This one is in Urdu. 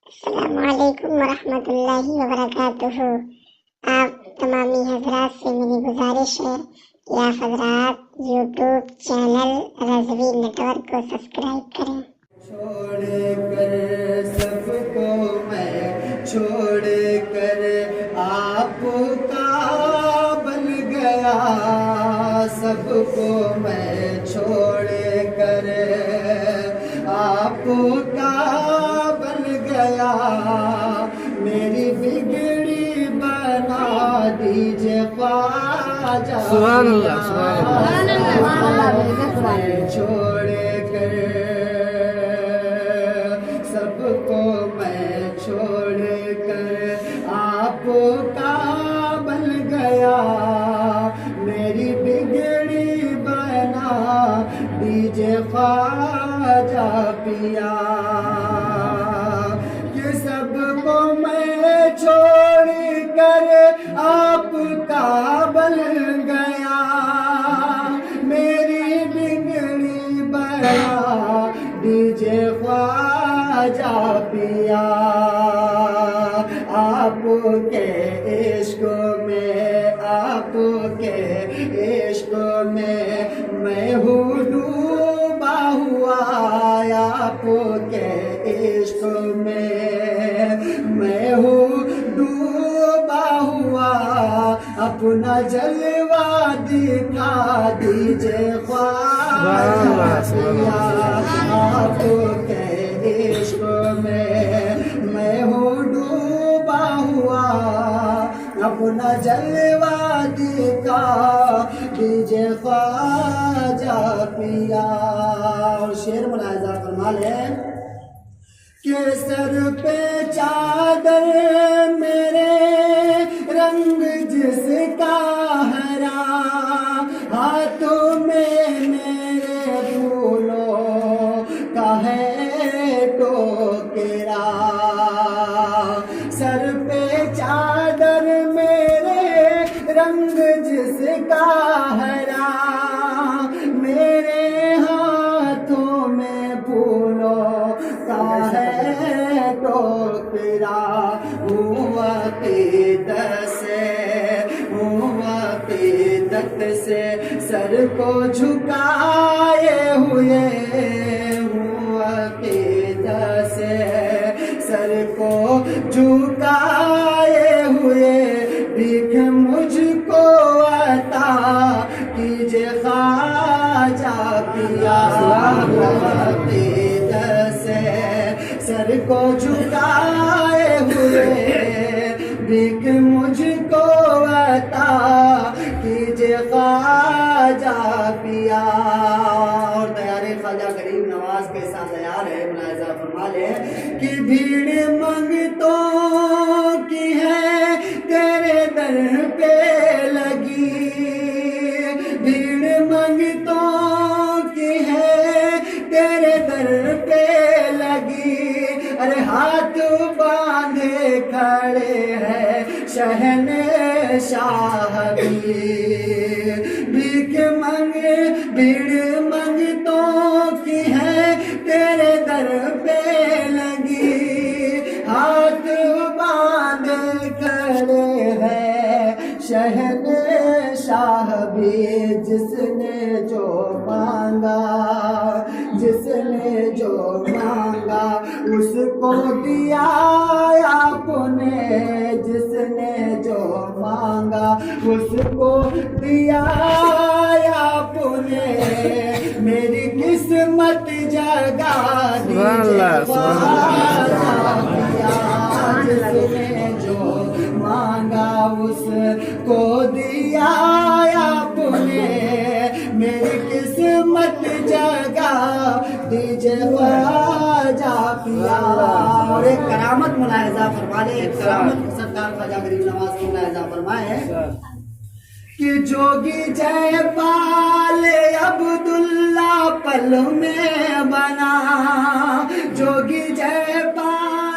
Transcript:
السلام علیکم ورحمۃ اللہ وبرکاتہ۔ آپ تمامی حضرات سے میری گزارش ہے کہ آپ حضرات YouTube channel Rizvi network کو سبسکرائب کریں۔ چھوڑ کر سب کو میں چھوڑ کر آپ کا بن گیا، سب کو میں چھوڑ کر آپ کا بن گیا، میری بگڑی بنا دیجئے خواجہ، سبحان اللہ سبحان میں چھوڑ کر سب کو میں چھوڑ کر آپ کا بن گیا، میری بگڑی بنا دیجئے خواجہ پیا، کہ سب کو میں چھوڑ کر آپ کا بن گیا، میری بگڑی بنا دیجئے خواجہ پیا، آپ کے عشق میں، آپ کے عشق میں ہوں ڈوبا ہوا، آپ کے عشق میں ہوں ڈوبا ہوا، اپنا جلوہ دکھا دیجئے خواجہ پیا، آپ کے عشق میں ہوں ڈوبا ہوا، اپنا جلوہ دکھا دیجئے خواجہ پیا۔ اور شعر ملاحظہ فرما لیں کہ سر پہ چادر میرے رنگ جس کا ہرا، ہاتھوں میں میرے پھولوں کا ہے ٹوکرا، سر پہ چادر میرے رنگ جس کا ہرا، میرے ہاتھوں میں پھولوں کا ہے ٹوکرا، ہوں عقیدت سے سر کو جھکائے ہوئے، ہوں عقیدت سے سر کو جھکائے ہوئے، بھیک مجھ کو عطا کیجئے خواجہ پیا، عقیدت سے سر کو جھکائے ہوئے، بھیک مجھ کو عطا کیجئے خواجہ پیا۔ اور تیاری خواجہ غریب نواز کے ساتھ تیار ہے، ملاحظہ فرما لیں کہ بھیڑ منگتوں کی ہے تیرے در پہ لگی، بھیڑ منگتوں کی ہے تیرے در پہ لگی، ارے ہاتھ باندھے کھڑے ہیں شہنشاہ بھی، بھیڑ منگتوں کی ہے تیرے در پہ لگی، ہاتھ باندھے کھڑے ہیں شہنشاہ بھی، جس نے جو مانگا، جس نے جو مانگا اس کو دیا آپ نے، جس نے جو مانگا اس کو دیا آپ نے، میری قسمت جگا دیجئے خواجہ پیا، جس نے جو مانگا اس کو دیا آپ نے، میری قسمت جگا دیجئے خواجہ پیا۔ اور ایک کرامت ملاحظہ فرما لے، ایک کرامت سرکار خواجہ غریب نواز کی ملاحظہ فرمائے کہ جوگی جے پال عبداللہ پل میں بنا، جوگی جے پال